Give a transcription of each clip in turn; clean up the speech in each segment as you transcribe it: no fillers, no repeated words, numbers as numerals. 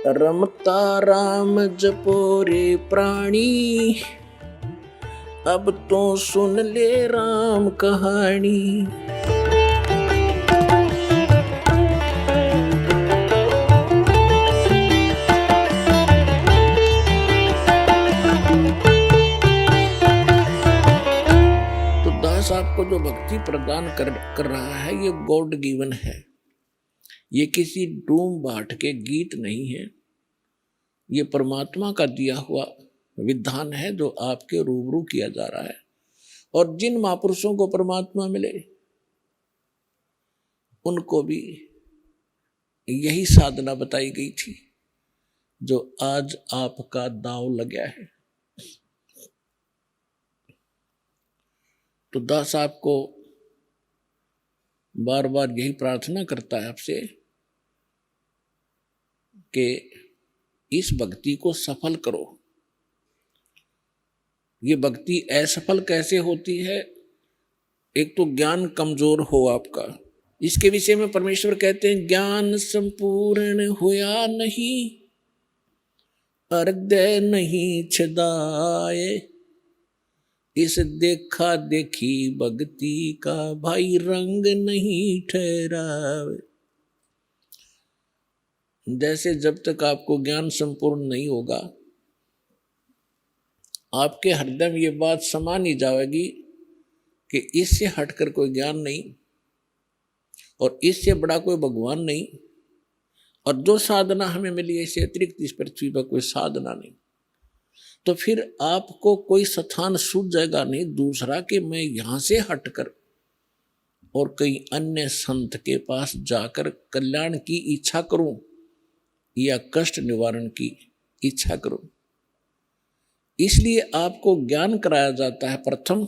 रमता राम जपो रे प्राणी, अब तो सुन ले राम कहानी। तो दास आपको जो भक्ति प्रदान कर रहा है ये गॉड गिवन है, ये किसी डूम बाट के गीत नहीं है, ये परमात्मा का दिया हुआ विधान है जो आपके रूबरू किया जा रहा है। और जिन महापुरुषों को परमात्मा मिले उनको भी यही साधना बताई गई थी जो आज आपका दांव लगा है। तो दास आपको बार बार यही प्रार्थना करता है आपसे कि इस भक्ति को सफल करो। ये भक्ति असफल कैसे होती है? एक तो ज्ञान कमजोर हो आपका, इसके विषय में परमेश्वर कहते हैं ज्ञान संपूर्ण होया नहीं, हृदय नहीं छदाए, इस देखा देखी भक्ति का भाई रंग नहीं ठहरावे। जैसे जब तक आपको ज्ञान संपूर्ण नहीं होगा, आपके हृदय में ये बात समा नहीं जाएगी कि इससे हटकर कोई ज्ञान नहीं और इससे बड़ा कोई भगवान नहीं, और जो साधना हमें मिली है इससे अतिरिक्त इस पृथ्वी पर कोई साधना नहीं। तो फिर आपको कोई स्थान सूझ जाएगा नहीं दूसरा कि मैं यहां से हटकर और कई अन्य संत के पास जाकर कल्याण की इच्छा करूं या कष्ट निवारण की इच्छा करूं। इसलिए आपको ज्ञान कराया जाता है। प्रथम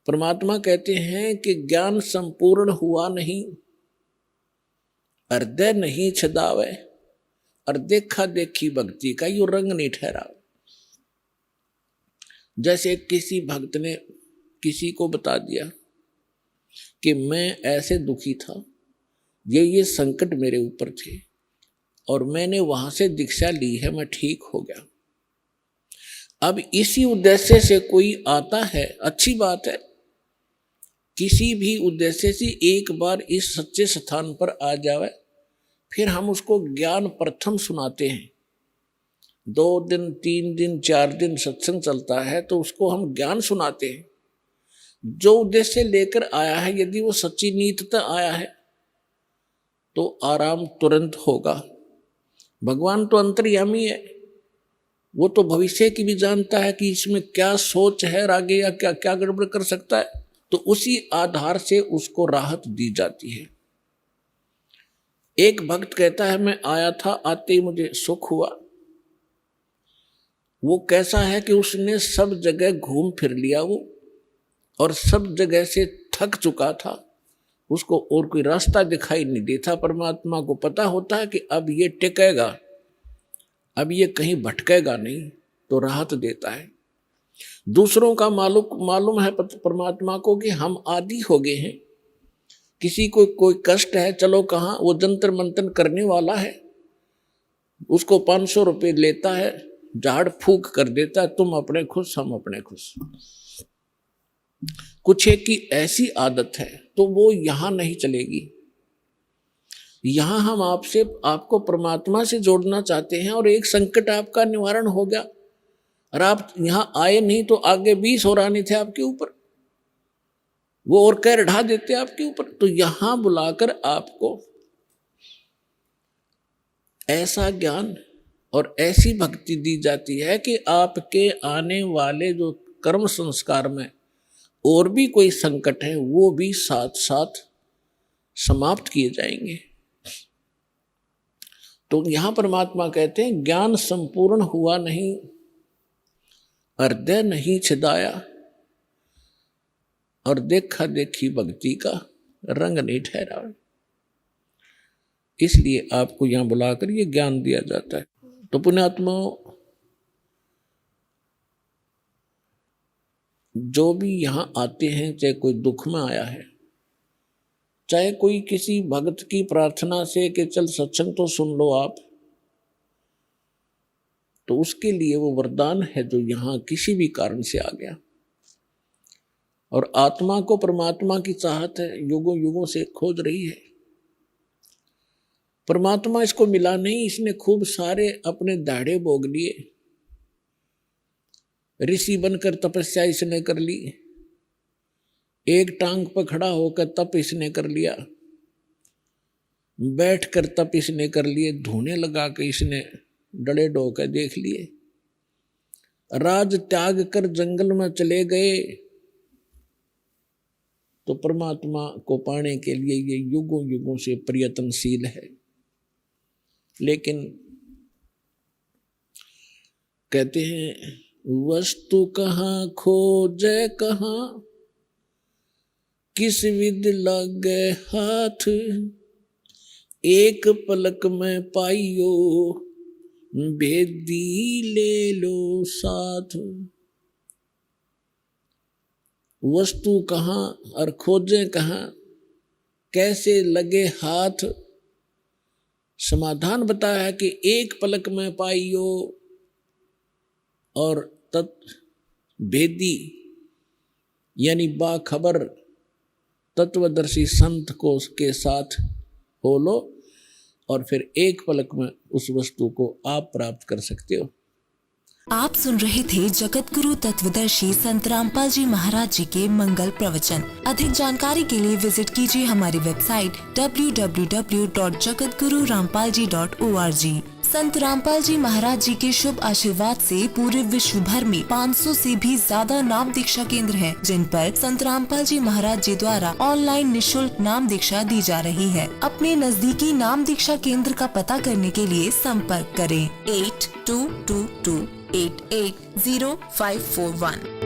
परमात्मा कहते हैं कि ज्ञान संपूर्ण हुआ नहीं, हृदय नहीं छदावे, और देखा देखी भक्ति का यो रंग नहीं ठहरा। जैसे किसी भक्त ने किसी को बता दिया कि मैं ऐसे दुखी था, ये संकट मेरे ऊपर थे और मैंने वहां से दीक्षा ली है, मैं ठीक हो गया। अब इसी उद्देश्य से कोई आता है, अच्छी बात है, किसी भी उद्देश्य से एक बार इस सच्चे स्थान पर आ जावे, फिर हम उसको ज्ञान प्रथम सुनाते हैं। 2 दिन 3 दिन 4 दिन सत्संग चलता है तो उसको हम ज्ञान सुनाते हैं। जो उद्देश्य लेकर आया है यदि वो सच्ची नीयता आया है तो आराम तुरंत होगा। भगवान तो अंतर्यामी है, वो तो भविष्य की भी जानता है कि इसमें क्या सोच है, आगे या क्या क्या गड़बड़ कर सकता है, तो उसी आधार से उसको राहत दी जाती है। एक भक्त कहता है मैं आया था, आते ही मुझे सुख हुआ। वो कैसा है कि उसने सब जगह घूम फिर लिया वो, और सब जगह से थक चुका था, उसको और कोई रास्ता दिखाई नहीं देता। परमात्मा को पता होता है कि अब ये टिकेगा, अब ये कहीं भटकेगा नहीं, तो राहत देता है। दूसरों का मालूम है परमात्मा को कि हम आदी हो गए हैं, किसी को कोई कष्ट है, चलो कहाँ, वो जंतर मंतन करने वाला है, उसको 500 रुपये लेता है, झाड़ फूक कर देता है, तुम अपने खुश हम अपने खुश। कुछ एक की ऐसी आदत है तो वो यहां नहीं चलेगी। यहां हम आपको परमात्मा से जोड़ना चाहते हैं, और एक संकट आपका निवारण हो गया और आप यहां आए नहीं तो आगे 20 और आने थे आपके ऊपर, वो और कह ढा देते आपके ऊपर। तो यहां बुलाकर आपको ऐसा ज्ञान और ऐसी भक्ति दी जाती है कि आपके आने वाले जो कर्म संस्कार में और भी कोई संकट है वो भी साथ साथ समाप्त किए जाएंगे। तो यहां परमात्मा कहते हैं ज्ञान संपूर्ण हुआ नहीं, हृदय नहीं छिदाया, और देखा देखी भक्ति का रंग नहीं ठहरा। इसलिए आपको यहां बुलाकर ये ज्ञान दिया जाता है। तो पुण्यात्मा, जो भी यहां आते हैं, चाहे कोई दुख में आया है, चाहे कोई किसी भक्त की प्रार्थना से कि चल सत्संग तो सुन लो आप, तो उसके लिए वो वरदान है जो यहाँ किसी भी कारण से आ गया। और आत्मा को परमात्मा की चाहत है, युगों युगों से खोज रही है। परमात्मा इसको मिला नहीं, इसने खूब सारे अपने दाढ़े भोग लिए, ऋषि बनकर तपस्या इसने कर ली, एक टांग पर खड़ा होकर तप इसने कर लिया, बैठकर तप इसने कर लिए, धोने लगा के इसने डड़े ढोकर देख लिए, राज त्याग कर जंगल में चले गए। तो परमात्मा को पाने के लिए ये युगों युगों से प्रयत्नशील है। लेकिन कहते हैं वस्तु कहाँ खोजे कहाँ, किस विद लगे हाथ, एक पलक में पाइयो भेदी ले लो साथ। वस्तु कहाँ और खोजे कहाँ, कैसे लगे हाथ। समाधान बताया है कि एक पलक में पाइयो, और भेदी यानी बाखबर तत्वदर्शी संत को के साथ हो लो, और फिर एक पलक में उस वस्तु को आप प्राप्त कर सकते हो। आप सुन रहे थे जगत गुरु तत्वदर्शी संत रामपाल जी महाराज जी के मंगल प्रवचन। अधिक जानकारी के लिए विजिट कीजिए हमारी वेबसाइट www.jagatgururampalji.org। संत रामपाल जी महाराज जी के शुभ आशीर्वाद से पूरे विश्व भर में 500 से भी ज्यादा नाम दीक्षा केंद्र हैं, जिन पर संत रामपाल जी महाराज जी द्वारा ऑनलाइन निशुल्क नाम दीक्षा दी जा रही है। अपने नजदीकी नाम दीक्षा केंद्र का पता करने के लिए संपर्क करें 8222880541।